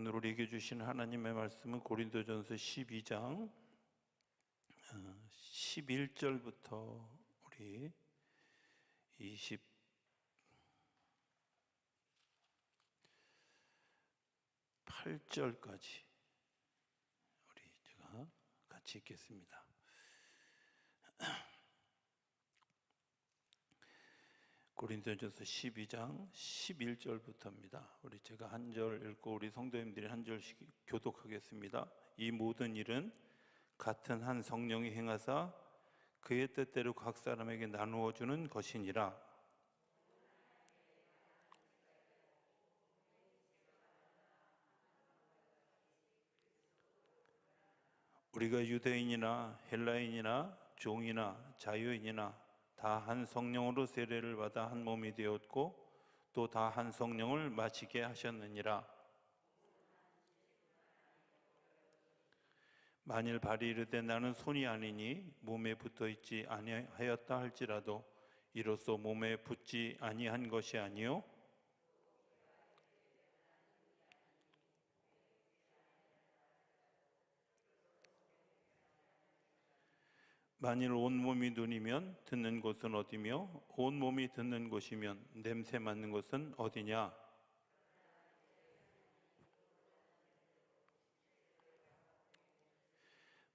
오늘 우리에게 주신 하나님의 말씀은 고린도전서 12장 11절부터 우리 28절까지 제가 같이 읽겠습니다. 고린도전서 12장 11절부터입니다. 우리 제가 한 절 읽고 우리 성도님들이 한 절씩 교독하겠습니다. 이 모든 일은 같은 한 성령이 행하사 그의 뜻대로 각 사람에게 나누어 주는 것이니라. 우리가 유대인이나 헬라인이나 종이나 자유인이나 다 한 성령으로 세례를 받아 한 몸이 되었고 또 다 한 성령을 마시게 하셨느니라. 만일 발이 이르되 나는 손이 아니니 몸에 붙어 있지 아니하였다 할지라도 이로써 몸에 붙지 아니한 것이 아니요 만일 온몸이 눈이면 듣는 곳은 어디며 온몸이 듣는 곳이면 냄새 맡는 곳은 어디냐?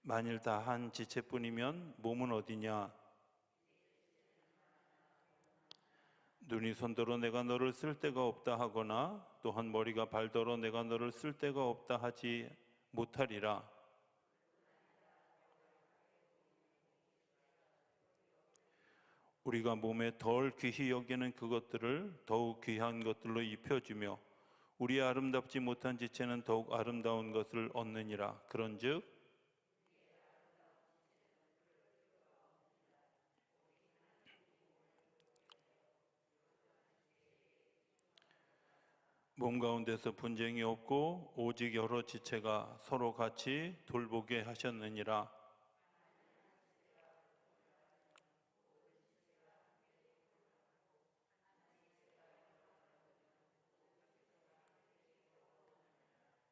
만일 다 한 지체뿐이면 몸은 어디냐? 눈이 손더러 내가 너를 쓸 데가 없다 하거나 또한 머리가 발더러 내가 너를 쓸 데가 없다 하지 못하리라. 우리가 몸에 덜 귀히 여기는 그것들을 더욱 귀한 것들로 입혀주며 우리 아름답지 못한 지체는 더욱 아름다운 것을 얻느니라. 그런즉 몸 가운데서 분쟁이 없고 오직 여러 지체가 서로 같이 돌보게 하셨느니라.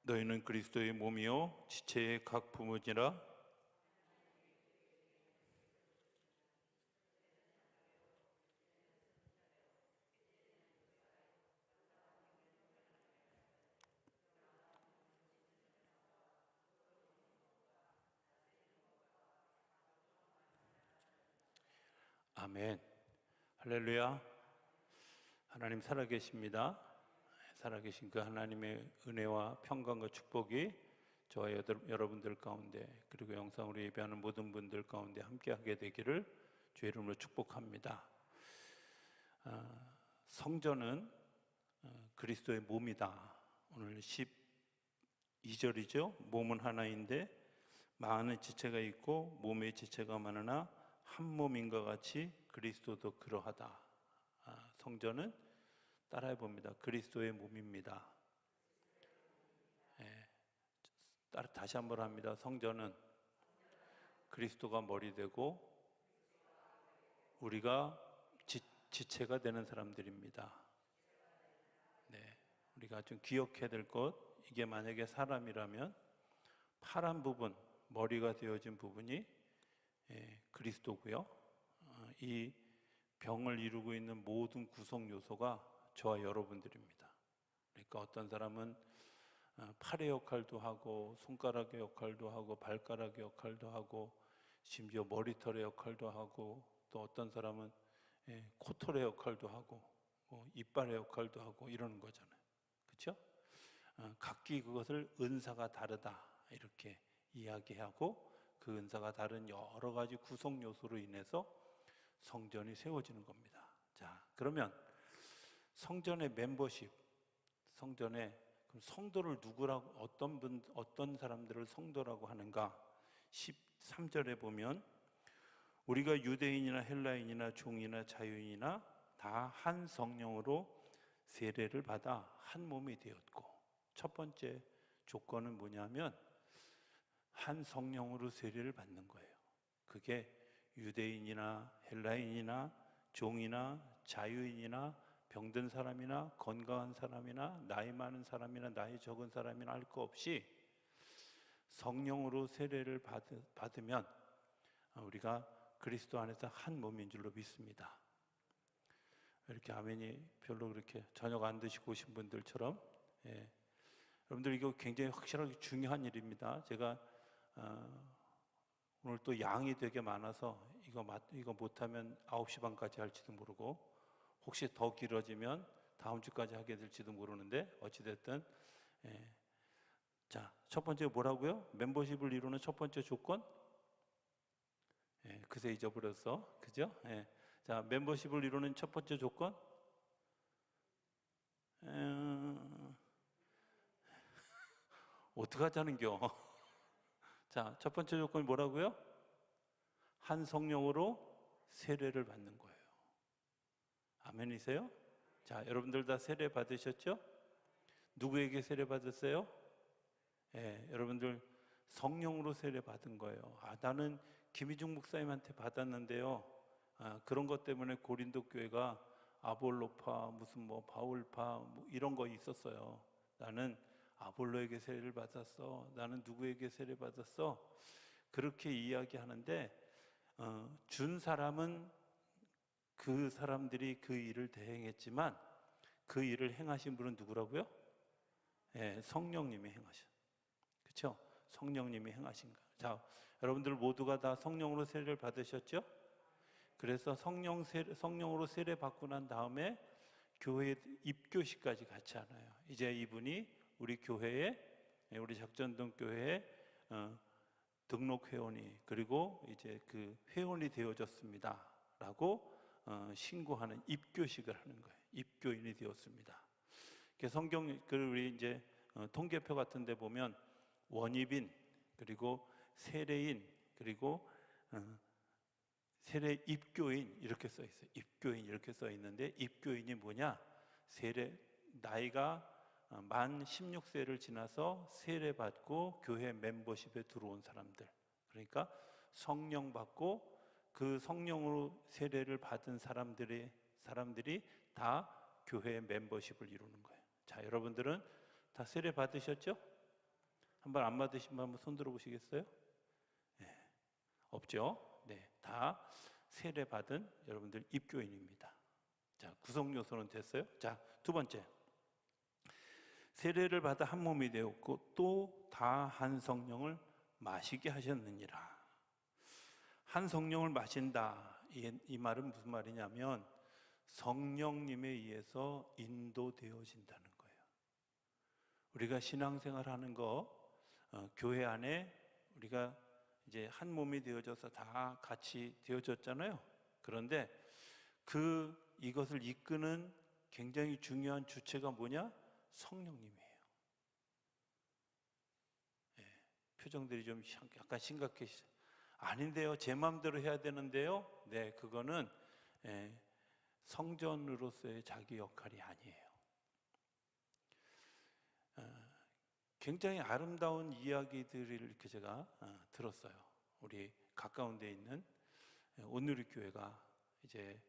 너희는 그리스도의 몸이요 지체의 각 부모니라. 아멘. 할렐루야. 하나님 살아계십니다. 살아계신 그 하나님의 은혜와 평강과 축복이 저와 여러분들 가운데 그리고 영상으로 예배하는 모든 분들 가운데 함께하게 되기를 주의 이름으로 축복합니다. 성전은 그리스도의 몸이다. 오늘 12절이죠. 몸은 하나인데 많은 지체가 있고 몸의 지체가 많으나 한 몸인과 같이 그리스도도 그러하다. 성전은 따라해 봅니다. 그리스도의 몸입니다. 다시 한번 합니다. 성전은 그리스도가 머리 되고 우리가 지체가 되는 사람들입니다. 우리가 좀 기억해야 될 것, 이게 만약에 사람이라면 파란 부분, 머리가 되어진 부분이 그리스도고요. 이 병을 이루고 있는 모든 구성 요소가 저와 여러분들입니다. 그러니까 어떤 사람은 팔의 역할도 하고 손가락의 역할도 하고 발가락의 역할도 하고 심지어 머리털의 역할도 하고 또 어떤 사람은 코털의 역할도 하고 이빨의 역할도 하고 이러는 거잖아요. 그렇죠? 각기 그것을 은사가 다르다 이렇게 이야기하고 그 은사가 다른 여러 가지 구성 요소로 인해서 성전이 세워지는 겁니다. 자, 그러면 성전의 멤버십, 성전에 그럼 성도를 누구라고 어떤 사람들을 성도라고 하는가? 13절에 보면 우리가 유대인이나 헬라인이나 종이나 자유인이나 다 한 성령으로 세례를 받아 한 몸이 되었고, 첫 번째 조건은 뭐냐면 한 성령으로 세례를 받는 거예요. 그게 유대인이나 헬라인이나 종이나 자유인이나 병든 사람이나 건강한 사람이나 나이 많은 사람이나 나이 적은 사람이나 할 거 없이 성령으로 세례를 받으면 우리가 그리스도 안에서 한 몸인 줄로 믿습니다. 이렇게 아멘이 별로 그렇게 저녁 안 드시고 오신 분들처럼, 여러분들 이거 굉장히 확실하게 중요한 일입니다. 제가 오늘 또 양이 되게 많아서 이거 못하면 9시 반까지 할지도 모르고, 혹시 더 길어지면 다음 주까지 하게 될지도 모르는데, 어찌됐든 자, 첫 번째 뭐라고요? 멤버십을 이루는 첫 번째 조건? 그새 잊어버렸어. 그죠? 자, 멤버십을 이루는 첫 번째 조건? 어떡하자는겨? 자, 첫 번째 조건이 뭐라고요? 한 성령으로 세례를 받는 거예요. 아멘이세요? 자, 여러분들 다 세례 받으셨죠? 누구에게 세례 받았어요? 여러분들 성령으로 세례 받은 거예요. 나는 김희중 목사님한테 받았는데요. 그런 것 때문에 고린도 교회가 아볼로파, 무슨 뭐 바울파 뭐 이런 거 있었어요. 나는 아볼로에게 세례를 받았어. 나는 누구에게 세례 받았어. 그렇게 이야기하는데 준 사람은 그 사람들이 그 일을 대행했지만 그 일을 행하신 분은 누구라고요? 성령님이 행하신. 그렇죠? 성령님이 행하신 거. 자, 여러분들 모두가 다 성령으로 세례를 받으셨죠? 그래서 성령으로 세례 받고 난 다음에 교회 입교식까지 같이 하나요. 이제 이분이 우리 교회에, 우리 작전동 교회에 등록 회원이, 그리고 이제 그 회원이 되어졌습니다라고 신고하는 입교식을 하는 거예요. 입교인이 되었습니다. 그리고 우리 이제 통계표 같은 데 보면 원입인, 그리고 세례인, 그리고 세례 입교인 이렇게 써 있어요. 입교인 이렇게 써 있는데, 입교인이 뭐냐? 나이가 만 16세를 지나서 세례 받고 교회 멤버십에 들어온 사람들. 그러니까 성령 받고 그 성령으로 세례를 받은 사람들이 다 교회 멤버십을 이루는 거예요. 자, 여러분들은 다 세례 받으셨죠? 한번 안 받으신 분 한번 손 들어 보시겠어요? 없죠? 다 세례 받은 여러분들 입교인입니다. 자, 구성 요소는 됐어요? 자, 두 번째. 세례를 받아 한 몸이 되었고 또 다 한 성령을 마시게 하셨느니라. 한 성령을 마신다. 이 말은 무슨 말이냐면 성령님에 의해서 인도되어진다는 거예요. 우리가 신앙생활 하는 거, 교회 안에 우리가 이제 한 몸이 되어져서 다 같이 되어졌잖아요. 그런데 이것을 이끄는 굉장히 중요한 주체가 뭐냐? 성령님이에요. 표정들이 좀 약간 심각해지죠. 아닌데요, 제 마음대로 해야 되는데요. 그거는 성전으로서의 자기 역할이 아니에요. 굉장히 아름다운 이야기들을 이렇게 제가 들었어요. 우리 가까운 데 있는 온누리 교회가 이제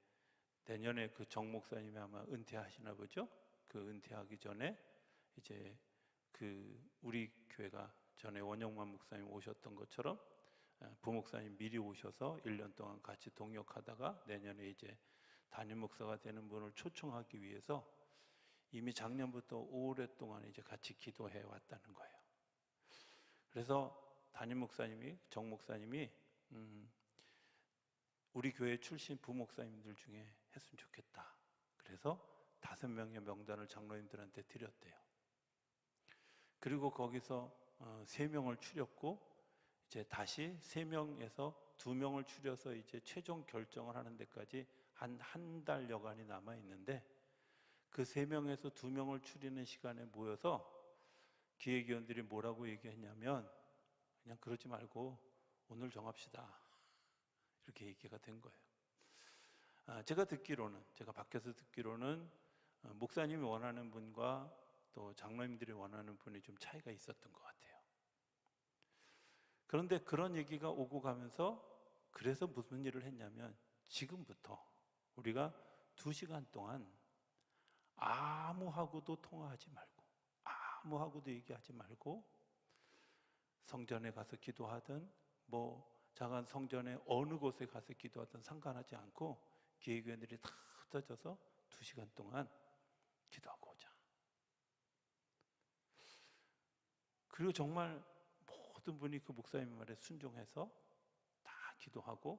내년에 그 정 목사님이 아마 은퇴하시나 보죠. 그 은퇴하기 전에 이제 우리 교회가 전에 원영만 목사님 오셨던 것처럼 부목사님 미리 오셔서 1년 동안 같이 동역하다가 내년에 이제 담임 목사가 되는 분을 초청하기 위해서 이미 작년부터 오랫동안 이제 같이 기도해 왔다는 거예요. 그래서 담임 목사님이, 정 목사님이 우리 교회 출신 부목사님들 중에 했으면 좋겠다. 그래서 5명의 명단을 장로님들한테 드렸대요. 그리고 거기서 3명을 추렸고 이제 다시 3명에서 2명을 추려서 이제 최종 결정을 하는 데까지 한 달여간이 남아 있는데, 그 3명에서 2명을 추리는 시간에 모여서 기획위원들이 뭐라고 얘기했냐면 그냥 그러지 말고 오늘 정합시다. 이렇게 얘기가 된 거예요. 제가 밖에서 듣기로는 목사님이 원하는 분과 또 장로님들이 원하는 분이 좀 차이가 있었던 것 같아요. 그런데 그런 얘기가 오고 가면서 그래서 무슨 일을 했냐면 지금부터 우리가 2시간 동안 아무하고도 통화하지 말고, 아무하고도 얘기하지 말고, 성전에 가서 기도하든 뭐 작은 성전에 어느 곳에 가서 기도하든 상관하지 않고 기회교인들이 다 흩어져서 2시간 동안 기도하고 오자. 그리고 정말 모든 분이 그 목사님 말에 순종해서 다 기도하고,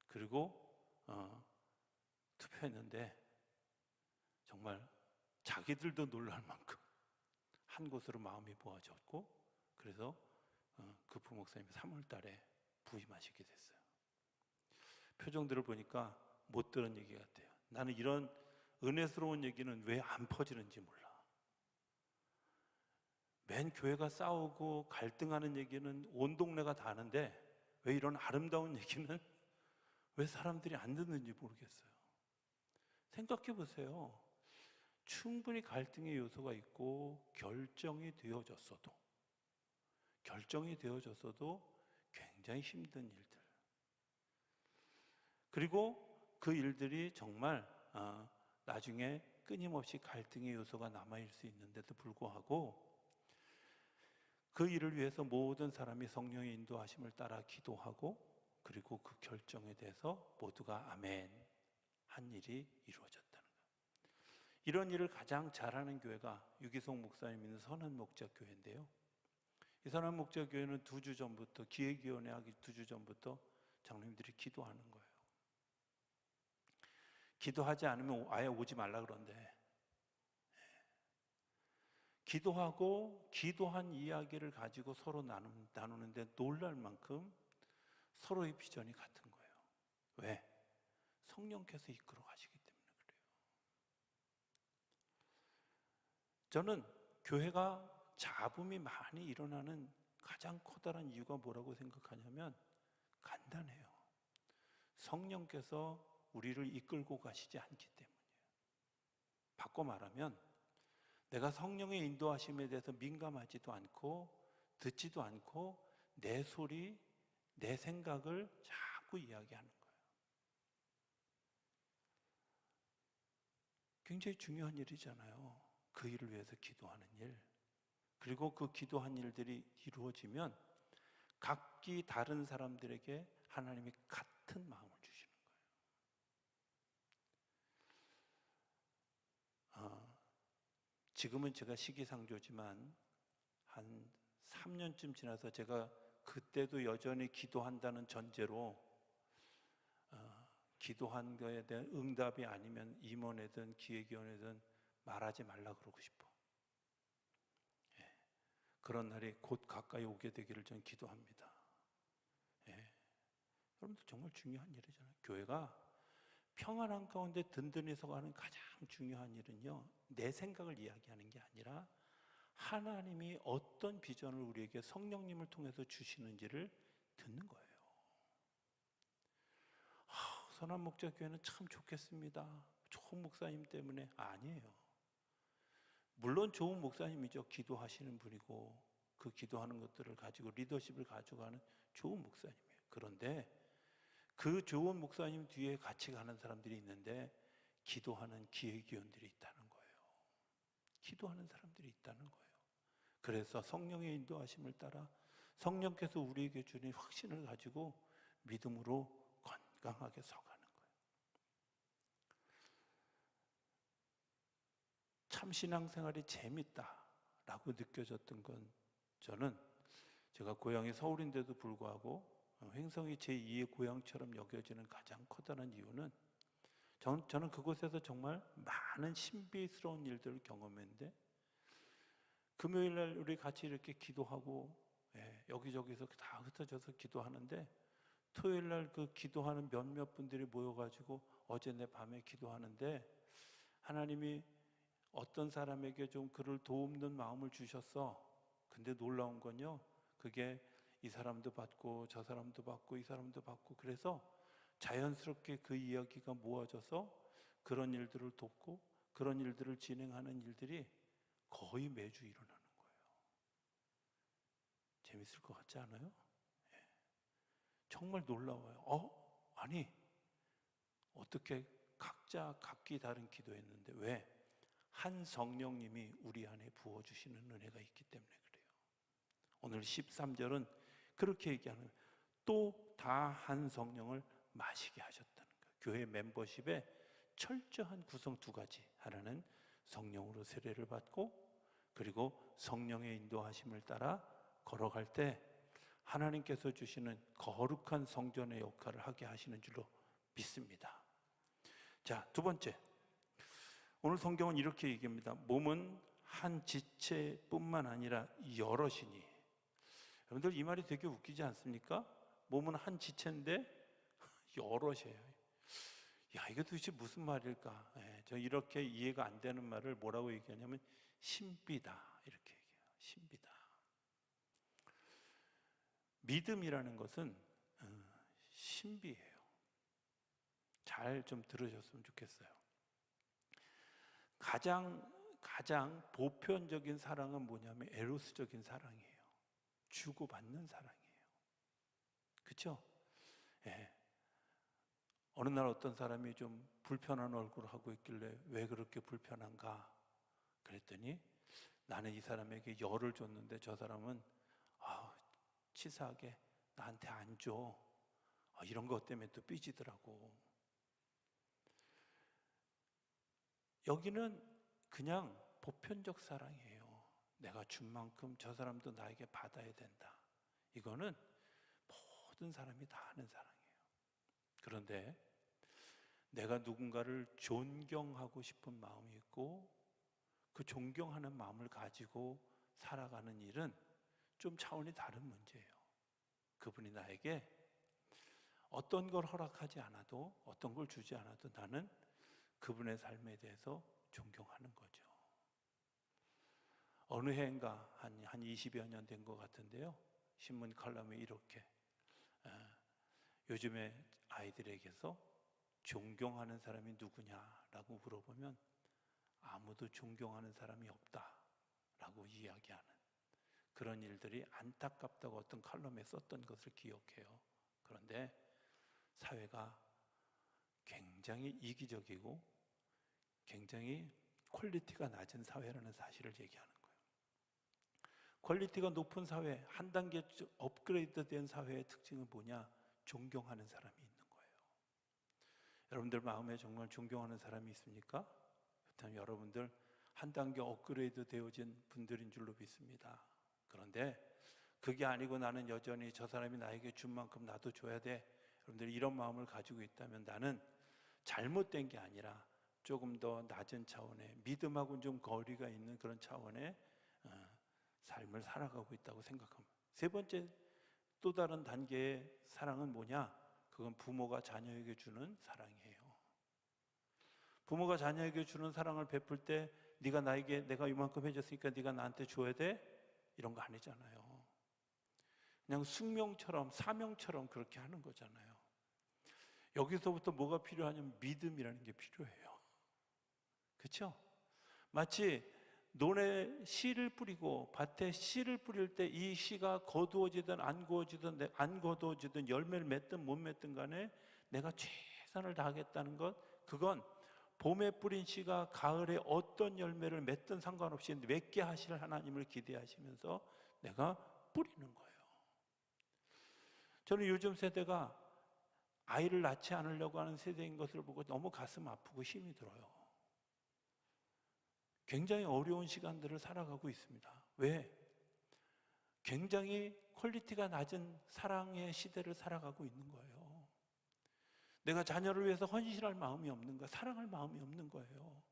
그리고 투표했는데 정말 자기들도 놀랄 만큼 한 곳으로 마음이 모아졌고, 그래서 그 부목사님이 3월 달에 부임하시게 됐어요. 표정들을 보니까 못 들은 얘기 같아요. 나는 이런 은혜스러운 얘기는 왜 안 퍼지는지 몰라. 맨 교회가 싸우고 갈등하는 얘기는 온 동네가 다 아는데 왜 이런 아름다운 얘기는 왜 사람들이 안 듣는지 모르겠어요. 생각해 보세요. 충분히 갈등의 요소가 있고 결정이 되어졌어도 굉장히 힘든 일들, 그리고 그 일들이 정말 나중에 끊임없이 갈등의 요소가 남아있을 수 있는데도 불구하고 그 일을 위해서 모든 사람이 성령의 인도하심을 따라 기도하고, 그리고 그 결정에 대해서 모두가 아멘 한 일이 이루어졌다는 거예요. 이런 일을 가장 잘하는 교회가 유기성 목사님 있는 선한목자교회인데요, 이 선한목자교회는 2주 전부터, 기획위원회 하기 2주 전부터 장로님들이 기도하는 거예요. 기도하지 않으면 아예 오지 말라 그런데, 기도하고 기도한 이야기를 가지고 서로 나누는데 놀랄 만큼 서로의 비전이 같은 거예요. 왜? 성령께서 이끌어 가시기 때문에 그래요. 저는 교회가 잡음이 많이 일어나는 가장 커다란 이유가 뭐라고 생각하냐면 간단해요. 성령께서 우리를 이끌고 가시지 않기 때문이에요. 바꿔 말하면 내가 성령의 인도하심에 대해서 민감하지도 않고 듣지도 않고 내 소리, 내 생각을 자꾸 이야기하는 거예요. 굉장히 중요한 일이잖아요. 그 일을 위해서 기도하는 일. 그리고 그 기도한 일들이 이루어지면 각기 다른 사람들에게 하나님이 같은 마음을 주시는 거예요. 지금은 제가 시기상조지만 한 3년쯤 지나서 제가 그때도 여전히 기도한다는 전제로 기도한 거에 대한 응답이 아니면 임원회든 기획위원회든 말하지 말라 그러고 싶어. 그런 날이 곧 가까이 오게 되기를 저는 기도합니다. 여러분들 정말 중요한 일이잖아요. 교회가 평안한 가운데 든든히 서가는 가장 중요한 일은요, 내 생각을 이야기하는 게 아니라 하나님이 어떤 비전을 우리에게 성령님을 통해서 주시는지를 듣는 거예요. 선한목자교회는 참 좋겠습니다. 좋은 목사님 때문에. 아니에요. 물론 좋은 목사님이죠. 기도하시는 분이고 그 기도하는 것들을 가지고 리더십을 가져가는 좋은 목사님이에요. 그런데 그 좋은 목사님 뒤에 같이 가는 사람들이 있는데 기도하는 기획위원들이 있다는 거예요. 기도하는 사람들이 있다는 거예요. 그래서 성령의 인도하심을 따라 성령께서 우리에게 주는 확신을 가지고 믿음으로 건강하게 서가는 거예요. 참 신앙생활이 재밌다라고 느껴졌던 건, 저는 제가 고향이 서울인데도 불구하고 횡성이 제2의 고향처럼 여겨지는 가장 커다란 이유는 저는 그곳에서 정말 많은 신비스러운 일들을 경험했는데, 금요일날 우리 같이 이렇게 기도하고 여기저기서 다 흩어져서 기도하는데, 토요일날 그 기도하는 몇몇 분들이 모여가지고 어제 내 밤에 기도하는데 하나님이 어떤 사람에게 좀 그를 도움는 마음을 주셨어. 근데 놀라운 건요, 그게 이 사람도 받고 저 사람도 받고 이 사람도 받고, 그래서 자연스럽게 그 이야기가 모아져서 그런 일들을 돕고 그런 일들을 진행하는 일들이 거의 매주 일어나는 거예요. 재밌을 것 같지 않아요? 정말 놀라워요. 아니 어떻게 각자 각기 다른 기도했는데 왜? 한 성령님이 우리 안에 부어주시는 은혜가 있기 때문에 그래요. 오늘 13절은 그렇게 얘기하는, 또 다 한 성령을 마시게 하셨다는 거예요. 교회 멤버십에 철저한 구성 두 가지. 하나는 성령으로 세례를 받고, 그리고 성령의 인도하심을 따라 걸어갈 때 하나님께서 주시는 거룩한 성전의 역할을 하게 하시는 줄로 믿습니다. 자, 두 번째, 오늘 성경은 이렇게 얘기합니다. 몸은 한 지체뿐만 아니라 여럿이니. 여러분들 이 말이 되게 웃기지 않습니까? 몸은 한 지체인데 여럿이에요. 야, 이거 도대체 무슨 말일까? 저 이렇게 이해가 안 되는 말을 뭐라고 얘기하냐면 신비다, 이렇게 얘기해요. 신비다. 믿음이라는 것은 신비예요. 잘 좀 들으셨으면 좋겠어요. 가장 보편적인 사랑은 뭐냐면 에로스적인 사랑이에요. 주고받는 사랑이에요. 그렇죠? 예. 어느 날 어떤 사람이 좀 불편한 얼굴을 하고 있길래 왜 그렇게 불편한가? 그랬더니 나는 이 사람에게 열을 줬는데 저 사람은 치사하게 나한테 안 줘. 이런 것 때문에 또 삐지더라고. 여기는 그냥 보편적 사랑이에요. 내가 준 만큼 저 사람도 나에게 받아야 된다. 이거는 모든 사람이 다 하는 사랑이에요. 그런데 내가 누군가를 존경하고 싶은 마음이 있고 그 존경하는 마음을 가지고 살아가는 일은 좀 차원이 다른 문제예요. 그분이 나에게 어떤 걸 허락하지 않아도, 어떤 걸 주지 않아도 나는 그분의 삶에 대해서 존경하는 거죠. 어느 해인가 한 20여 년 된 것 같은데요, 신문 칼럼에 이렇게 요즘에 아이들에게서 존경하는 사람이 누구냐라고 물어보면 아무도 존경하는 사람이 없다라고 이야기하는 그런 일들이 안타깝다고 어떤 칼럼에 썼던 것을 기억해요. 그런데 사회가 굉장히 이기적이고 굉장히 퀄리티가 낮은 사회라는 사실을 얘기하는 거예요. 퀄리티가 높은 사회, 한 단계 업그레이드된 사회의 특징은 뭐냐? 존경하는 사람이 있는 거예요. 여러분들 마음에 정말 존경하는 사람이 있습니까? 그렇다면 여러분들 한 단계 업그레이드 되어진 분들인 줄로 믿습니다. 그런데 그게 아니고 나는 여전히 저 사람이 나에게 준 만큼 나도 줘야 돼. 여러분들 이런 마음을 가지고 있다면 나는 잘못된 게 아니라 조금 더 낮은 차원의, 믿음하고는 좀 거리가 있는 그런 차원의 삶을 살아가고 있다고 생각합니다. 세 번째, 또 다른 단계의 사랑은 뭐냐? 그건 부모가 자녀에게 주는 사랑이에요. 부모가 자녀에게 주는 사랑을 베풀 때 네가 나에게, 내가 이만큼 해줬으니까 네가 나한테 줘야 돼? 이런 거 아니잖아요. 그냥 숙명처럼, 사명처럼 그렇게 하는 거잖아요. 여기서부터 뭐가 필요하냐면 믿음이라는 게 필요해요. 그렇죠? 마치 논에 씨를 뿌리고 밭에 씨를 뿌릴 때 이 씨가 거두어지든 안 거두어지든 열매를 맺든 못 맺든 간에 내가 최선을 다하겠다는 것, 그건 봄에 뿌린 씨가 가을에 어떤 열매를 맺든 상관없이 맺게 하실 하나님을 기대하시면서 내가 뿌리는 거예요. 저는 요즘 세대가 아이를 낳지 않으려고 하는 세대인 것을 보고 너무 가슴 아프고 힘이 들어요. 굉장히 어려운 시간들을 살아가고 있습니다. 왜? 굉장히 퀄리티가 낮은 사랑의 시대를 살아가고 있는 거예요. 내가 자녀를 위해서 헌신할 마음이 없는 거예요. 사랑할 마음이 없는 거예요.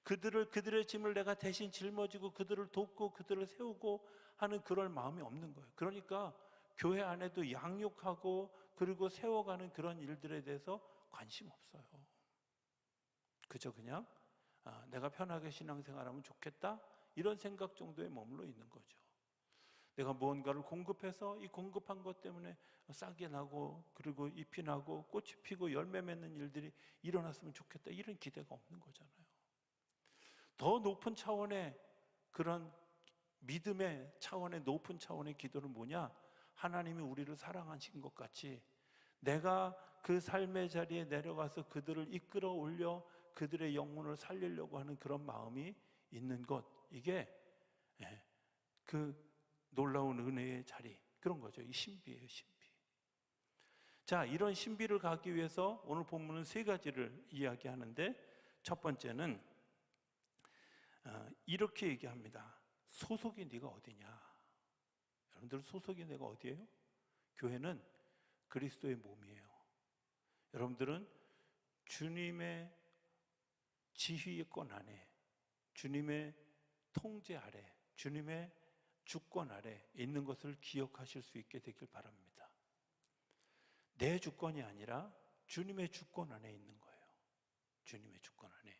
그들의 짐을 내가 대신 짊어지고 그들을 돕고 그들을 세우고 하는 그럴 마음이 없는 거예요. 그러니까 교회 안에도 양육하고 그리고 세워가는 그런 일들에 대해서 관심 없어요. 그저 그냥 내가 편하게 신앙생활하면 좋겠다, 이런 생각 정도에 머물러 있는 거죠. 내가 무언가를 공급해서 이 공급한 것 때문에 싹이 나고 그리고 잎이 나고 꽃이 피고 열매 맺는 일들이 일어났으면 좋겠다, 이런 기대가 없는 거잖아요. 더 높은 차원의 그런 믿음의 차원의 높은 차원의 기도는 뭐냐? 하나님이 우리를 사랑하신 것 같이 내가 그 삶의 자리에 내려가서 그들을 이끌어 올려 그들의 영혼을 살리려고 하는 그런 마음이 있는 것, 이게 그 놀라운 은혜의 자리, 그런 거죠. 이 신비예요, 신비. 자, 이런 신비를 가기 위해서 오늘 본문은 세 가지를 이야기하는데, 첫 번째는 이렇게 얘기합니다. 소속이 네가 어디냐? 여러분들 소속이 내가 어디예요? 교회는 그리스도의 몸이에요. 여러분들은 주님의 지휘권 안에, 주님의 통제 아래, 주님의 주권 아래 있는 것을 기억하실 수 있게 되길 바랍니다. 내 주권이 아니라 주님의 주권 안에 있는 거예요. 주님의 주권 안에.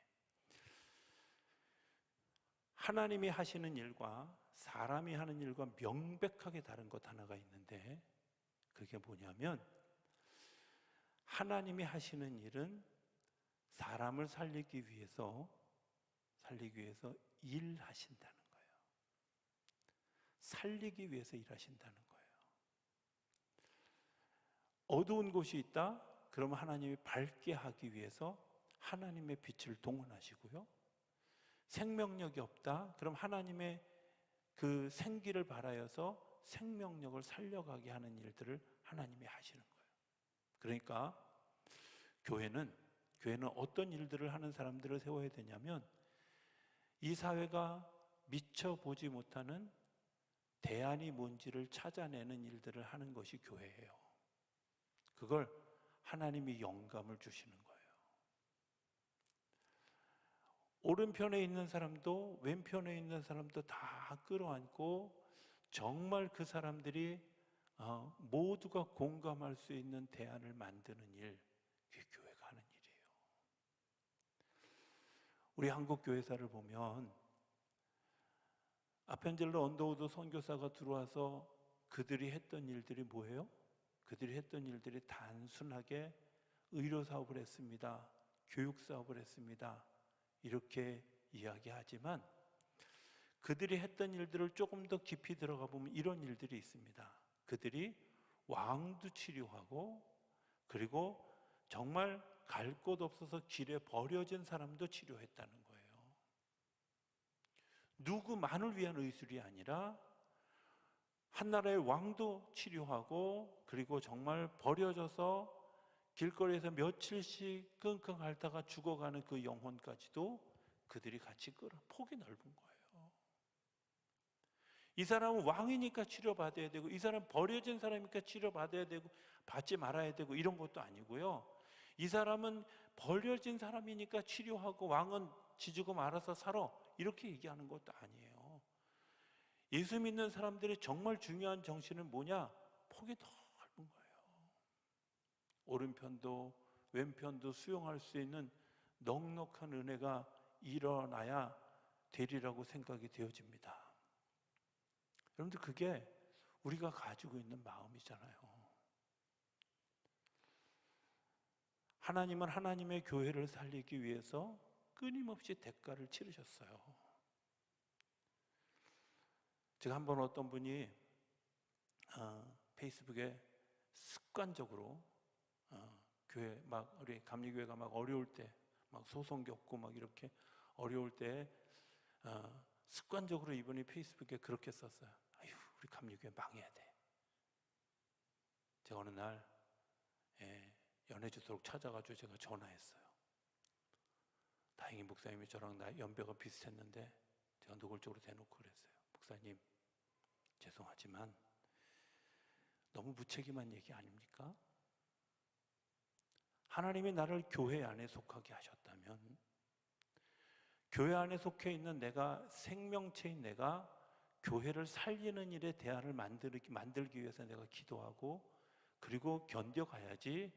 하나님이 하시는 일과 사람이 하는 일과 명백하게 다른 것 하나가 있는데, 그게 뭐냐면 하나님이 하시는 일은 사람을 살리기 위해서 일하신다는 거예요. 살리기 위해서 일하신다는 거예요. 어두운 곳이 있다? 그러면 하나님이 밝게 하기 위해서 하나님의 빛을 동원하시고요. 생명력이 없다? 그럼 하나님의 그 생기를 발하여서 생명력을 살려가게 하는 일들을 하나님이 하시는 거예요. 그러니까 교회는 어떤 일들을 하는 사람들을 세워야 되냐면, 이 사회가 미처 보지 못하는 대안이 뭔지를 찾아내는 일들을 하는 것이 교회예요. 그걸 하나님이 영감을 주시는 거예요. 오른편에 있는 사람도 왼편에 있는 사람도 다 끌어안고 정말 그 사람들이 모두가 공감할 수 있는 대안을 만드는 일, 그게 교회가 하는 일이에요. 우리 한국 교회사를 보면 아펜젤러 언더우드 선교사가 들어와서 그들이 했던 일들이 뭐예요? 그들이 했던 일들이 단순하게 의료 사업을 했습니다, 교육 사업을 했습니다, 이렇게 이야기하지만 그들이 했던 일들을 조금 더 깊이 들어가 보면 이런 일들이 있습니다. 그들이 왕도 치료하고, 그리고 정말 갈 곳 없어서 길에 버려진 사람도 치료했다는 거예요. 누구만을 위한 의술이 아니라 한나라의 왕도 치료하고, 그리고 정말 버려져서 길거리에서 며칠씩 끙끙 앓다가 죽어가는 그 영혼까지도 그들이 같이 끌어, 폭이 넓은 거예요. 이 사람은 왕이니까 치료받아야 되고, 이 사람은 버려진 사람이니까 치료받아야 되고, 받지 말아야 되고, 이런 것도 아니고요. 이 사람은 버려진 사람이니까 치료하고, 왕은 지죽음 알아서 살아, 이렇게 얘기하는 것도 아니에요. 예수 믿는 사람들의 정말 중요한 정신은 뭐냐? 폭이 넓은 거예요. 오른편도 왼편도 수용할 수 있는 넉넉한 은혜가 일어나야 되리라고 생각이 되어집니다. 여러분들, 그게 우리가 가지고 있는 마음이잖아요. 하나님은 하나님의 교회를 살리기 위해서 끊임없이 대가를 치르셨어요. 제가 한번 어떤 분이 페이스북에 습관적으로 교회 막, 우리 감리교회가 막 어려울 때, 막 소송 겪고 막 이렇게 어려울 때 습관적으로 이분이 페이스북에 그렇게 썼어요. 아휴, 우리 감리교회 망해야 돼. 제가 어느 날 연애 주소록 찾아가지고 제가 전화했어요. 다행히 목사님이 저랑 연배가 비슷했는데 제가 노골적으로 대놓고 그랬어요. 목사님, 죄송하지만 너무 무책임한 얘기 아닙니까? 하나님이 나를 교회 안에 속하게 하셨다면, 교회 안에 속해 있는 내가, 생명체인 내가 교회를 살리는 일에 대안을 만들기 위해서 내가 기도하고, 그리고 견뎌가야지,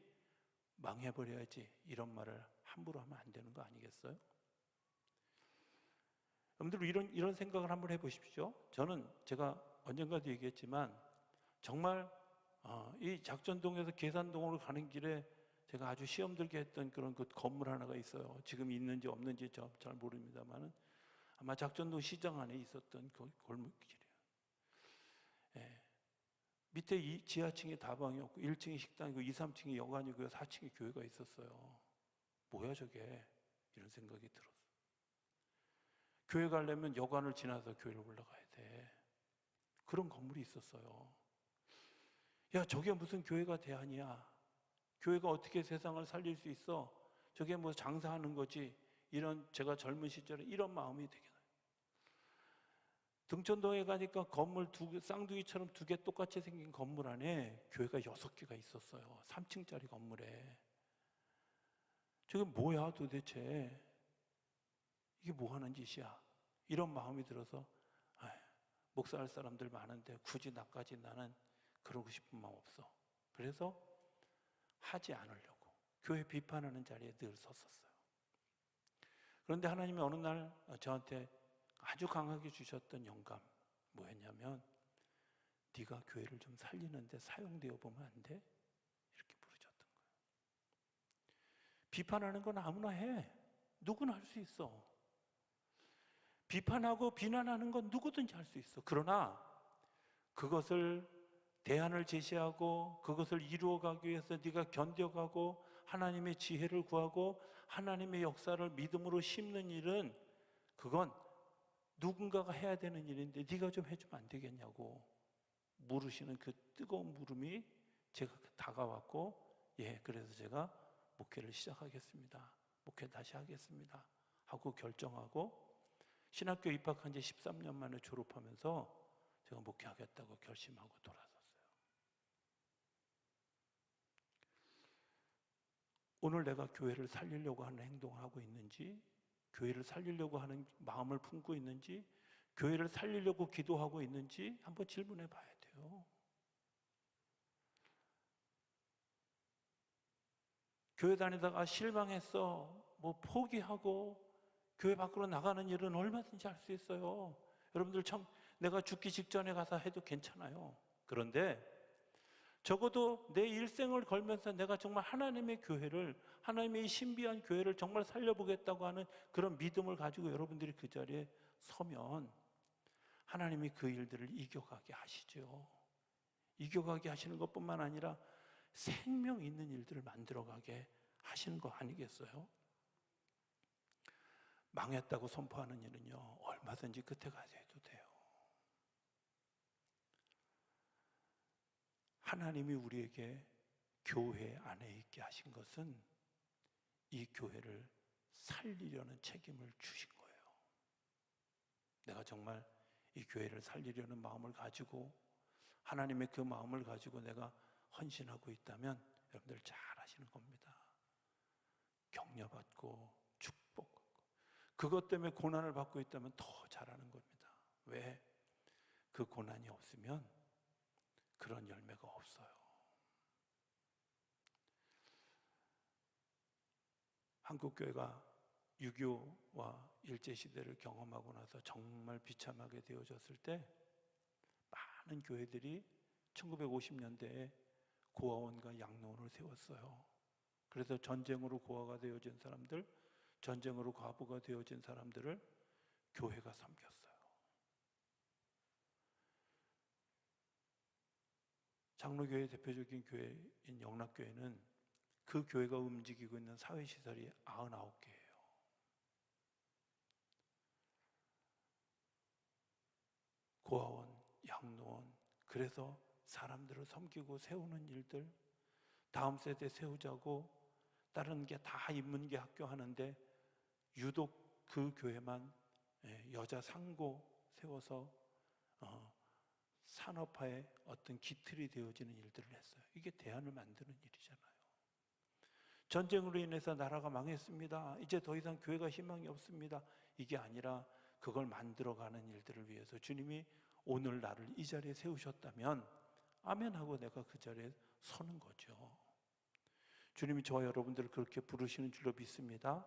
망해버려야지, 이런 말을 함부로 하면 안 되는 거 아니겠어요? 여러분들, 이런 생각을 한번 해보십시오. 저는 제가 언젠가도 얘기했지만 정말 이 작전동에서 계산동으로 가는 길에 제가 아주 시험 들게 했던 그런 그 건물 하나가 있어요. 지금 있는지 없는지 잘 모릅니다만 아마 작전동 시장 안에 있었던 그 골목길이에요. 밑에 이 지하층이 다방이었고 1층이 식당이고 2, 3층이 여관이고요, 4층이 교회가 있었어요. 뭐야 저게? 이런 생각이 들었어. 교회 가려면 여관을 지나서 교회를 올라가야 돼. 그런 건물이 있었어요. 야, 저게 무슨 교회가 대안이야? 교회가 어떻게 세상을 살릴 수 있어? 저게 뭐 장사하는 거지? 이런, 제가 젊은 시절에 이런 마음이 되게 나요. 등촌동에 가니까 건물 쌍둥이처럼 두 개 똑같이 생긴 건물 안에 교회가 6개가 있었어요. 3층짜리 건물에. 저게 뭐야 도대체? 이게 뭐 하는 짓이야? 이런 마음이 들어서 목사할 사람들 많은데 굳이 나까지 나는 그러고 싶은 마음 없어. 그래서 하지 않으려고 교회 비판하는 자리에 늘 섰었어요. 그런데 하나님이 어느 날 저한테 아주 강하게 주셨던 영감 뭐였냐면, 네가 교회를 좀 살리는데 사용되어 보면 안 돼? 이렇게 부르셨던 거예요. 비판하는 건 아무나 해. 누구나 할 수 있어. 비판하고 비난하는 건 누구든지 할 수 있어. 그러나 그것을 대안을 제시하고 그것을 이루어가기 위해서 네가 견뎌가고 하나님의 지혜를 구하고 하나님의 역사를 믿음으로 심는 일은 그건 누군가가 해야 되는 일인데 네가 좀 해주면 안 되겠냐고 물으시는 그 뜨거운 물음이 제가 다가왔고, 그래서 제가 목회를 시작하겠습니다. 목회 다시 하겠습니다 하고 결정하고 신학교 입학한 지 13년 만에 졸업하면서 제가 목회하겠다고 결심하고 돌아섰어요. 오늘 내가 교회를 살리려고 하는 행동을 하고 있는지, 교회를 살리려고 하는 마음을 품고 있는지, 교회를 살리려고 기도하고 있는지 한번 질문해 봐야 돼요. 교회 다니다가 실망했어, 뭐 포기하고 교회 밖으로 나가는 일은 얼마든지 할 수 있어요. 여러분들 참 내가 죽기 직전에 가서 해도 괜찮아요. 그런데 적어도 내 일생을 걸면서 내가 정말 하나님의 교회를, 하나님의 신비한 교회를 정말 살려보겠다고 하는 그런 믿음을 가지고 여러분들이 그 자리에 서면 하나님이 그 일들을 이겨가게 하시죠. 이겨가게 하시는 것뿐만 아니라 생명 있는 일들을 만들어가게 하시는 거 아니겠어요? 망했다고 선포하는 일은요, 얼마든지 끝에 가서 해도 돼요. 하나님이 우리에게 교회 안에 있게 하신 것은 이 교회를 살리려는 책임을 주신 거예요. 내가 정말 이 교회를 살리려는 마음을 가지고 하나님의 그 마음을 가지고 내가 헌신하고 있다면 여러분들 잘 아시는 겁니다. 격려받고 축복받고, 그것 때문에 고난을 받고 있다면 더 잘하는 겁니다. 왜? 그 고난이 없으면 그런 열매가 없어요. 한국교회가 6.25와 일제시대를 경험하고 나서 정말 비참하게 되어졌을 때 많은 교회들이 1950년대에 고아원과 양로원을 세웠어요. 그래서 전쟁으로 고아가 되어진 사람들, 전쟁으로 과부가 되어진 사람들을 교회가 섬겼어요. 장로교회의 대표적인 교회인 영락교회는 그 교회가 움직이고 있는 사회시설이 99개예요. 고아원, 양로원, 그래서 사람들을 섬기고 세우는 일들, 다음 세대 세우자고 다른 게 다 인문계 학교 하는데 유독 그 교회만 여자 상고 세워서 산업화의 어떤 기틀이 되어지는 일들을 했어요. 이게 대안을 만드는 일이잖아요. 전쟁으로 인해서 나라가 망했습니다, 이제 더 이상 교회가 희망이 없습니다, 이게 아니라 그걸 만들어가는 일들을 위해서 주님이 오늘 나를 이 자리에 세우셨다면 아멘하고 내가 그 자리에 서는 거죠. 주님이 저와 여러분들을 그렇게 부르시는 줄로 믿습니다.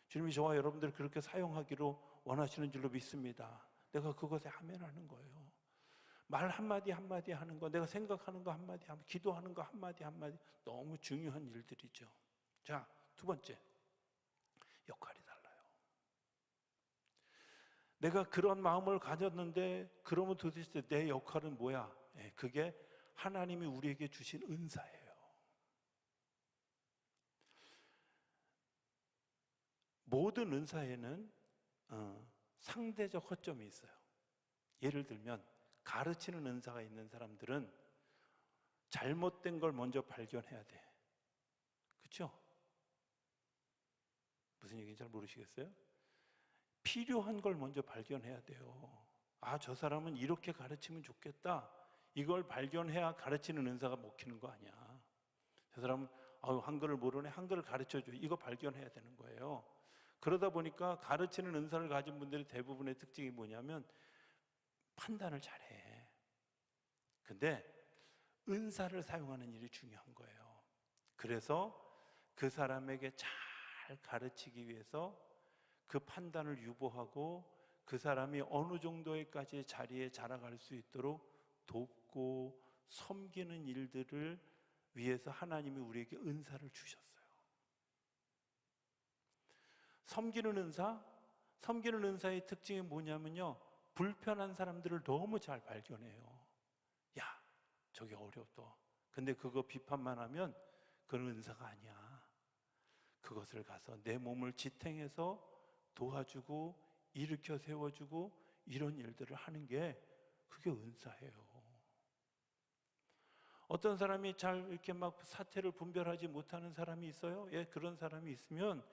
주님이 저와 여러분들을 그렇게 사용하기로 원하시는 줄로 믿습니다. 내가 그것에 아멘하는 거예요. 말 한마디 한마디 하는 거, 내가 생각하는 거 한마디 한마디, 기도하는 거 한마디 한마디 너무 중요한 일들이죠. 자, 두 번째, 역할이 달라요. 내가 그런 마음을 가졌는데 그러면 도대체 내 역할은 뭐야? 그게 하나님이 우리에게 주신 은사예요. 모든 은사에는 상대적 허점이 있어요. 예를 들면 가르치는 은사가 있는 사람들은 잘못된 걸 먼저 발견해야 돼. 그렇죠? 무슨 얘기인지 잘 모르시겠어요? 필요한 걸 먼저 발견해야 돼요. 아, 저 사람은 이렇게 가르치면 좋겠다. 이걸 발견해야 가르치는 은사가 먹히는 거 아니야. 저 사람은 한글을 모르네. 한글을 가르쳐줘. 이거 발견해야 되는 거예요. 그러다 보니까 가르치는 은사를 가진 분들의 대부분의 특징이 뭐냐면 판단을 잘해. 근데 은사를 사용하는 일이 중요한 거예요. 그래서 그 사람에게 잘 가르치기 위해서 그 판단을 유보하고 그 사람이 어느 정도의까지 자리에 자라갈 수 있도록 돕고 섬기는 일들을 위해서 하나님이 우리에게 은사를 주셨어요. 섬기는 은사의 특징이 뭐냐면요, 불편한 사람들을 너무 잘 발견해요. 야, 저게 어렵다. 근데 그거 비판만 하면 그건 은사가 아니야. 그것을 가서 내 몸을 지탱해서 도와주고 일으켜 세워주고 이런 일들을 하는 게 그게 은사예요. 어떤 사람이 잘 이렇게 막 사태를 분별하지 못하는 사람이 있어요. 예, 그런 사람이 있으면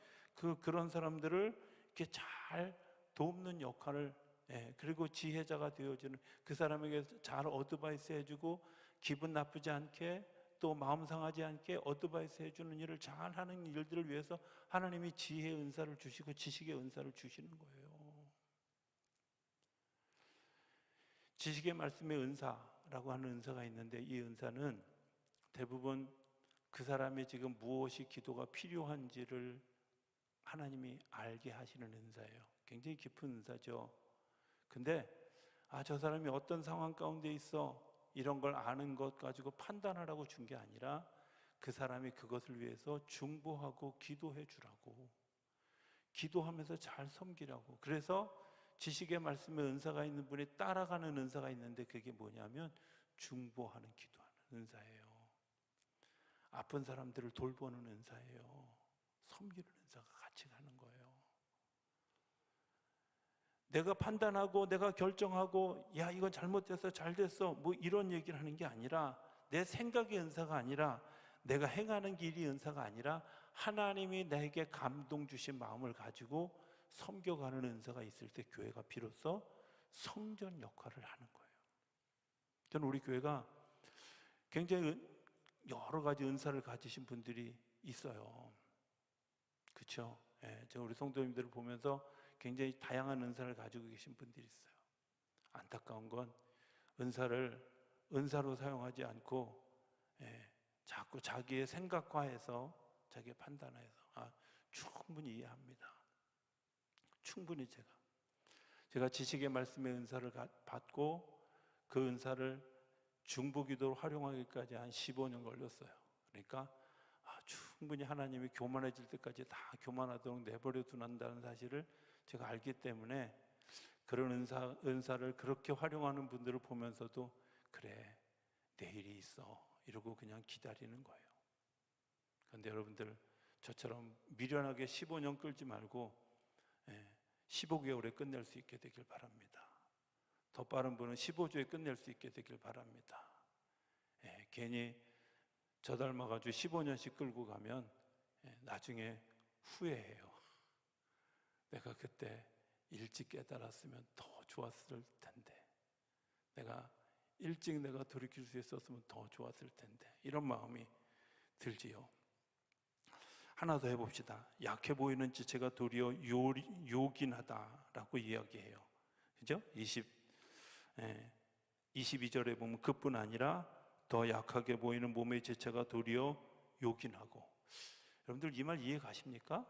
그런 사람들을 이렇게 잘 돕는 역할을, 예, 그리고 지혜자가 되어주는, 그 사람에게 잘 어드바이스 해주고 기분 나쁘지 않게 또 마음 상하지 않게 어드바이스 해주는 일을 잘 하는 일들을 위해서 하나님이 지혜의 은사를 주시고 지식의 은사를 주시는 거예요. 지식의 말씀의 은사라고 하는 은사가 있는데, 이 은사는 대부분 그 사람이 지금 무엇이 기도가 필요한지를 하나님이 알게 하시는 은사예요. 굉장히 깊은 은사죠. 근데 저 사람이 어떤 상황 가운데 있어, 이런 걸 아는 것 가지고 판단하라고 준 게 아니라 그 사람이 그것을 위해서 중보하고 기도해 주라고, 기도하면서 잘 섬기라고. 그래서 지식의 말씀에 은사가 있는 분이 따라가는 은사가 있는데, 그게 뭐냐면 중보하는, 기도하는 은사예요. 아픈 사람들을 돌보는 은사예요. 섬기는 은사가 같이 가는 거예요. 내가 판단하고 내가 결정하고 야, 이건 잘못됐어, 잘됐어, 뭐 이런 얘기를 하는 게 아니라, 내 생각의 은사가 아니라, 내가 행하는 길이 은사가 아니라 하나님이 내게 감동 주신 마음을 가지고 섬겨가는 은사가 있을 때 교회가 비로소 성전 역할을 하는 거예요. 저는 우리 교회가 굉장히 여러 가지 은사를 가지신 분들이 있어요. 그렇죠? 예, 제가 우리 성도님들을 보면서 굉장히 다양한 은사를 가지고 계신 분들이 있어요. 안타까운 건 은사로 사용하지 않고, 예, 자꾸 자기의 생각화해서, 자기의 판단해서. 충분히 이해합니다. 충분히 제가 지식의 말씀의 은사를 받고 그 은사를 중보기도로 활용하기까지 한 15년 걸렸어요. 그러니까 충분히 하나님이 교만해질 때까지 다 교만하도록 내버려 두는다는 사실을 제가 알기 때문에, 그런 은사를 그렇게 활용하는 분들을 보면서도 그래, 내일이 있어 이러고 그냥 기다리는 거예요. 그런데 여러분들, 저처럼 미련하게 15년 끌지 말고 15개월에 끝낼 수 있게 되길 바랍니다. 더 빠른 분은 15주에 끝낼 수 있게 되길 바랍니다. 괜히 저 닮아가지고 15년씩 끌고 가면 나중에 후회해요. 내가 그때 일찍 깨달았으면 더 좋았을 텐데, 일찍 돌이킬 수 있었으면 더 좋았을 텐데, 이런 마음이 들지요. 하나 더 해봅시다. 약해 보이는 지체가 도리어 요긴하다라고 이야기해요. 그죠? 22절에 보면 그뿐 아니라 더 약하게 보이는 몸의 지체가 도리어 요긴하고. 여러분들 이 말 이해 가십니까?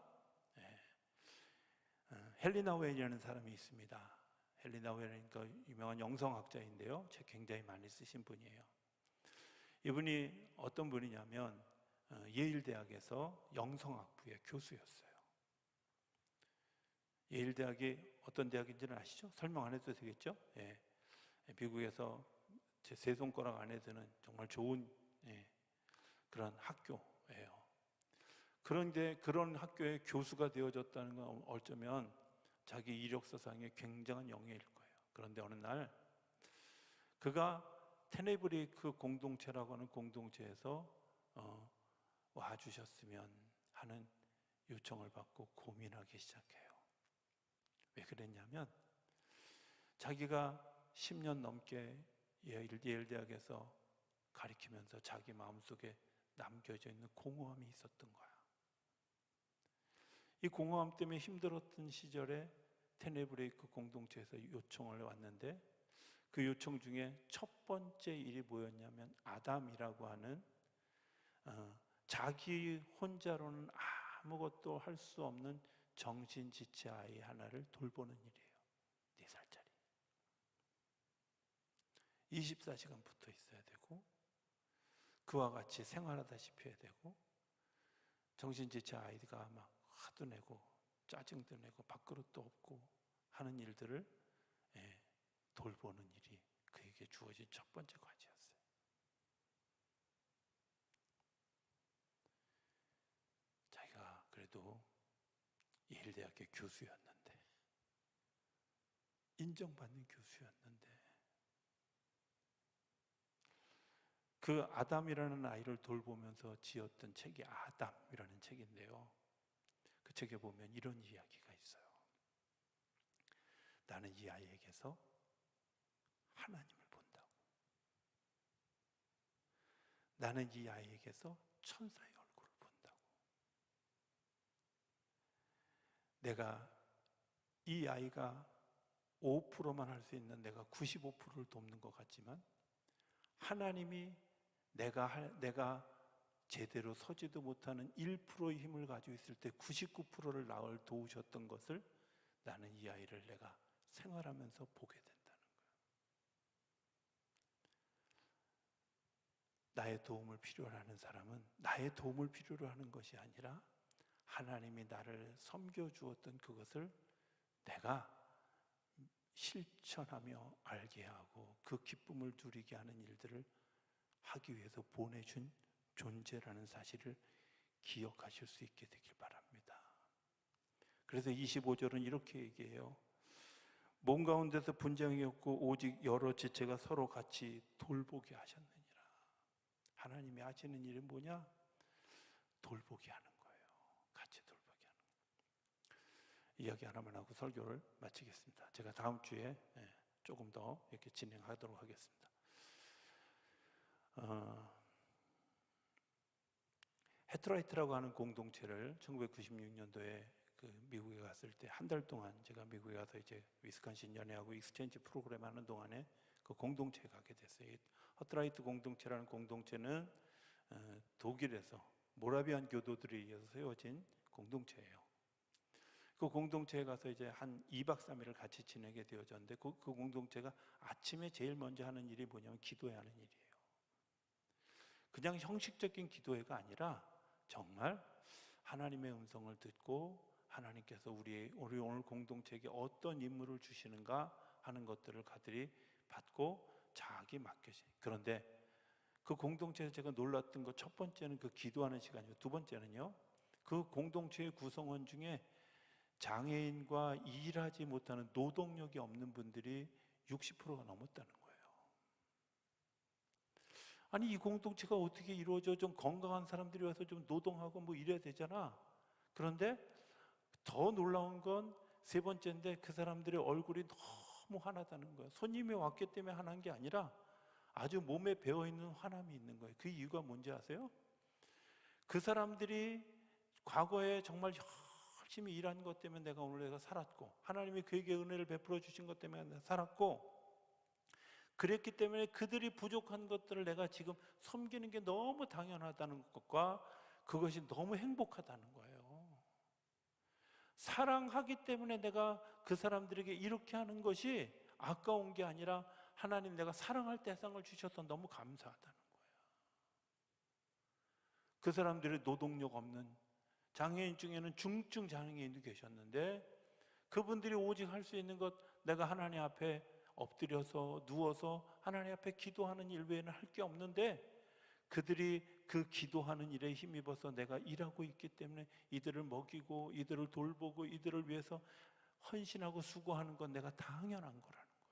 헬리나 웨일이라는 사람이 있습니다. 헬리나 웨일이니까 유명한 영성학자인데요, 책 굉장히 많이 쓰신 분이에요. 이분이 어떤 분이냐면 예일 대학에서 영성학부의 교수였어요. 예일 대학이 어떤 대학인지는 아시죠? 설명 안 해도 되겠죠? 미국에서 제 세 손가락 안에 드는 정말 좋은 그런 학교예요. 그런데 그런 학교의 교수가 되어졌다는 건 어쩌면 자기 이력서상의 굉장한 영예일 거예요. 그런데 어느 날 그가 테네브레이크 공동체라고 하는 공동체에서 와주셨으면 하는 요청을 받고 고민하기 시작해요. 왜 그랬냐면 자기가 10년 넘게 예일대학에서 가르치면서 자기 마음속에 남겨져 있는 공허함이 있었던 거야. 이 공허함 때문에 힘들었던 시절에 테네브레이크 공동체에서 요청을 왔는데 그 요청 중에 첫 번째 일이 뭐였냐면 아담이라고 하는 자기 혼자로는 아무것도 할 수 없는 정신지체 아이 하나를 돌보는 일이에요. 4살짜리. 24시간 붙어 있어야 되고 그와 같이 생활하다시피 해야 되고 정신지체 아이가 막 화도 내고 짜증도 내고 밥그릇도 없고 하는 일들을 돌보는 일이 그에게 주어진 첫 번째 과제였어요. 자기가 그래도 예일대학교 교수였는데 인정받는 교수였는데 그 아담이라는 아이를 돌보면서 지었던 책이 아담이라는 책인데요. 그 책에 보면 이런 이야기가 있어요. 나는 이 아이에게서 하나님을 본다고. 나는 이 아이에게서 천사의 얼굴을 본다고. 내가 이 아이가 5%만 할 수 있는 내가 95%를 돕는 것 같지만 하나님이 내가 제대로 서지도 못하는 1%의 힘을 가지고 있을 때 99%를 나를 도우셨던 것을 나는 이 아이를 내가 생활하면서 보게 된다는 거예요. 나의 도움을 필요로 하는 사람은 나의 도움을 필요로 하는 것이 아니라 하나님이 나를 섬겨주었던 그것을 내가 실천하며 알게 하고 그 기쁨을 누리게 하는 일들을 하기 위해서 보내준 존재라는 사실을 기억하실 수 있게 되길 바랍니다. 그래서 25절은 이렇게 얘기해요. 몸 가운데서 분쟁이 없고 오직 여러 지체가 서로 같이 돌보게 하셨느니라. 하나님이 하시는 일은 뭐냐? 돌보게 하는 거예요. 같이 돌보게 하는 거예요. 이야기 하나만 하고 설교를 마치겠습니다. 제가 다음 주에 조금 더 이렇게 진행하도록 하겠습니다. 헤트라이트라고 하는 공동체를 1996년도에 미국에 갔을 때 한 달 동안 제가 미국에 가서 이제 위스콘신 연애하고 익스체인지 프로그램 하는 동안에 그 공동체에 가게 됐어요. 헤트라이트 공동체라는 공동체는 독일에서 모라비안 교도들에 의해서 세워진 공동체예요. 그 공동체에 가서 이제 한 2박 3일을 같이 지내게 되어졌는데 그 공동체가 아침에 제일 먼저 하는 일이 뭐냐면 기도해야 하는 일이에요. 그냥 형식적인 기도회가 아니라 정말 하나님의 음성을 듣고 하나님께서 우리 오늘 공동체에게 어떤 임무를 주시는가 하는 것들을 가들이 받고 자기 맡겨진. 그런데 그 공동체에서 제가 놀랐던 것 첫 번째는 그 기도하는 시간이고 두 번째는요. 그 공동체의 구성원 중에 장애인과 일하지 못하는 노동력이 없는 분들이 60%가 넘었다는 거예요. 아니 이 공동체가 어떻게 이루어져? 좀 건강한 사람들이 와서 좀 노동하고 뭐 이래야 되잖아. 그런데 더 놀라운 건 세 번째인데 그 사람들의 얼굴이 너무 환하다는 거예요. 손님이 왔기 때문에 환한 게 아니라 아주 몸에 배어있는 환함이 있는 거예요. 그 이유가 뭔지 아세요? 그 사람들이 과거에 정말 열심히 일한 것 때문에 내가 오늘 내가 살았고 하나님이 그에게 은혜를 베풀어 주신 것 때문에 내가 살았고 그랬기 때문에 그들이 부족한 것들을 내가 지금 섬기는 게 너무 당연하다는 것과 그것이 너무 행복하다는 거예요. 사랑하기 때문에 내가 그 사람들에게 이렇게 하는 것이 아까운 게 아니라 하나님 내가 사랑할 대상을 주셔서 너무 감사하다는 거예요. 그 사람들이 노동력 없는 장애인 중에는 중증 장애인도 계셨는데 그분들이 오직 할 수 있는 것 내가 하나님 앞에 엎드려서 누워서 하나님 앞에 기도하는 일 외에는 할 게 없는데 그들이 그 기도하는 일에 힘입어서 내가 일하고 있기 때문에 이들을 먹이고 이들을 돌보고 이들을 위해서 헌신하고 수고하는 건 내가 당연한 거라는 거예요.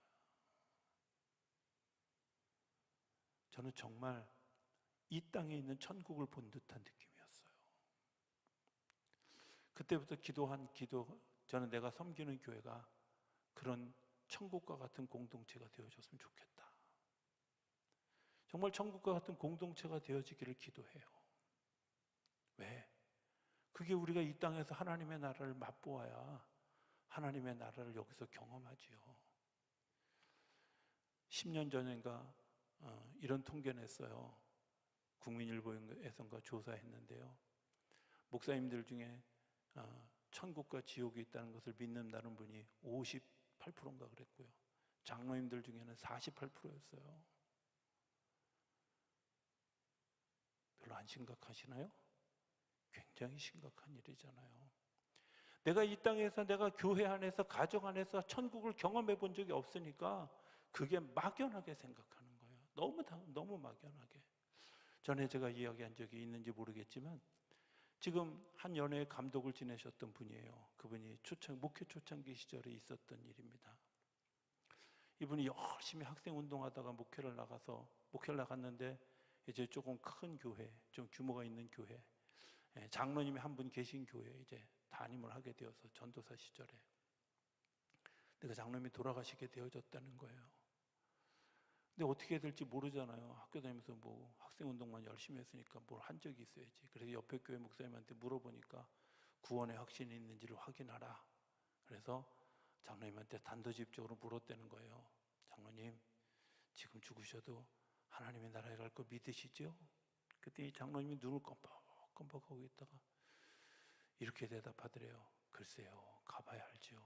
저는 정말 이 땅에 있는 천국을 본 듯한 느낌이었어요. 그때부터 저는 내가 섬기는 교회가 그런 천국과 같은 공동체가 되어줬으면 좋겠다. 정말 천국과 같은 공동체가 되어지기를 기도해요. 왜? 그게 우리가 이 땅에서 하나님의 나라를 맛보아야 하나님의 나라를 여기서 경험하지요. 10년 전인가 이런 통계 냈어요. 국민일보에선가 조사했는데요. 목사님들 중에 천국과 지옥이 있다는 것을 믿는다는 분이 58%인가 그랬고요. 장로님들 중에는 48%였어요. 별로 안 심각하시나요? 굉장히 심각한 일이잖아요. 내가 이 땅에서 내가 교회 안에서 가정 안에서 천국을 경험해 본 적이 없으니까 그게 막연하게 생각하는 거예요. 너무 막연하게. 전에 제가 이야기한 적이 있는지 모르겠지만 지금 한 연예의 감독을 지내셨던 분이에요. 그분이 목회 초창기 시절에 있었던 일입니다. 이분이 열심히 학생 운동하다가 목회를 나갔는데 이제 조금 큰 교회, 좀 규모가 있는 교회, 장로님이 한 분 계신 교회에 이제 담임을 하게 되어서 전도사 시절에 그 장로님이 돌아가시게 되어졌다는 거예요. 근데 어떻게 될지 모르잖아요. 학교 다니면서 뭐 학생 운동만 열심히 했으니까 뭘 한 적이 있어야지. 그래서 옆에 교회 목사님한테 물어보니까 구원의 확신이 있는지를 확인하라. 그래서 장로님한테 단도직입적으로 물었다는 거예요. 장로님, 지금 죽으셔도 하나님의 나라에 갈 거 믿으시죠? 그때 이 장로님이 눈을 껌뻑껌뻑하고 있다가 이렇게 대답하더래요. 글쎄요, 가봐야 알죠.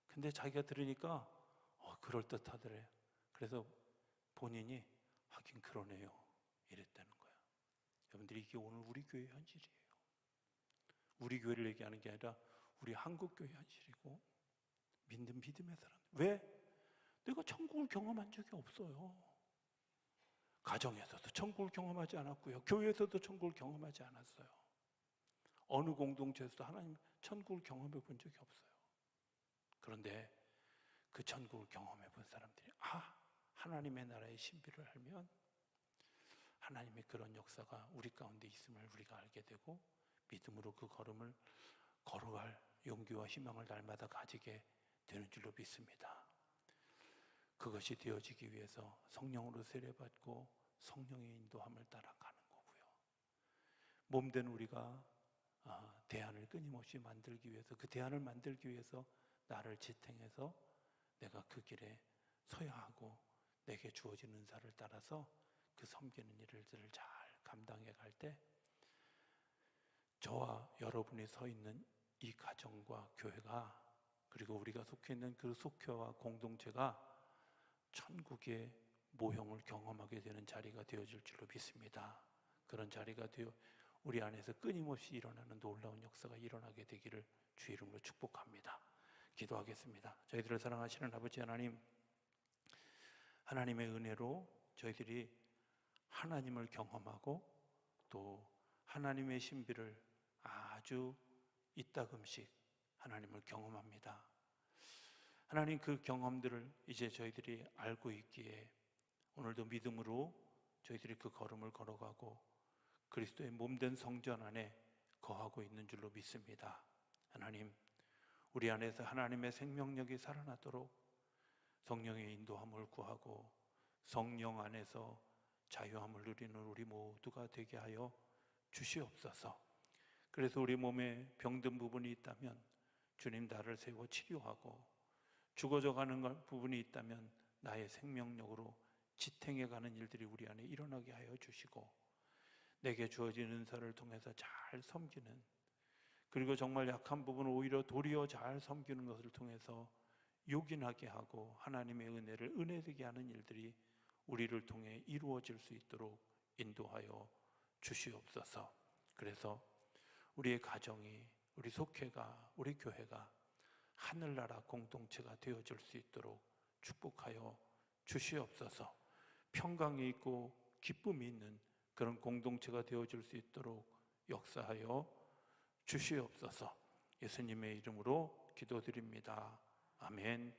근데 자기가 들으니까 그럴듯하더래요. 그래서 본인이 하긴 그러네요 이랬다는 거야. 여러분들이 이게 오늘 우리 교회의 현실이에요. 우리 교회를 얘기하는 게 아니라 우리 한국 교회의 현실이고 믿는 믿음의 사람. 왜? 내가 천국을 경험한 적이 없어요. 가정에서도 천국을 경험하지 않았고요. 교회에서도 천국을 경험하지 않았어요. 어느 공동체에서도 하나님 천국을 경험해 본 적이 없어요. 그런데 그 천국을 경험해 본 사람들이 하나님의 나라의 신비를 알면 하나님의 그런 역사가 우리 가운데 있음을 우리가 알게 되고 믿음으로 그 걸음을 걸어갈 용기와 희망을 날마다 가지게 되는 줄로 믿습니다. 그것이 되어지기 위해서 성령으로 세례받고 성령의 인도함을 따라가는 거고요. 몸된 우리가 대안을 끊임없이 만들기 위해서 그 대안을 만들기 위해서 나를 지탱해서 내가 그 길에 서야 하고 내게 주어진 은사를 따라서 그 섬기는 일들을 잘 감당해 갈 때 저와 여러분이 서 있는 이 가정과 교회가 그리고 우리가 속해 있는 그 속회와 공동체가 천국의 모형을 경험하게 되는 자리가 되어질 줄로 믿습니다. 그런 자리가 되어 우리 안에서 끊임없이 일어나는 놀라운 역사가 일어나게 되기를 주 이름으로 축복합니다. 기도하겠습니다. 저희들을 사랑하시는 아버지 하나님, 하나님의 은혜로 저희들이 하나님을 경험하고 또 하나님의 신비를 아주 이따금씩 하나님을 경험합니다. 하나님, 그 경험들을 이제 저희들이 알고 있기에 오늘도 믿음으로 저희들이 그 걸음을 걸어가고 그리스도의 몸된 성전 안에 거하고 있는 줄로 믿습니다. 하나님, 우리 안에서 하나님의 생명력이 살아나도록 성령의 인도함을 구하고 성령 안에서 자유함을 누리는 우리 모두가 되게 하여 주시옵소서. 그래서 우리 몸에 병든 부분이 있다면 주님 나를 세워 치료하고 죽어져가는 부분이 있다면 나의 생명력으로 지탱해가는 일들이 우리 안에 일어나게 하여 주시고 내게 주어진 은사를 통해서 잘 섬기는 그리고 정말 약한 부분을 오히려 도리어 잘 섬기는 것을 통해서 요긴하게 하고 하나님의 은혜를 은혜되게 하는 일들이 우리를 통해 이루어질 수 있도록 인도하여 주시옵소서. 그래서 우리의 가정이, 우리 속회가, 우리 교회가 하늘나라 공동체가 되어질 수 있도록 축복하여 주시옵소서. 평강이 있고 기쁨이 있는 그런 공동체가 되어줄 수 있도록 역사하여 주시옵소서. 예수님의 이름으로 기도드립니다. 아멘.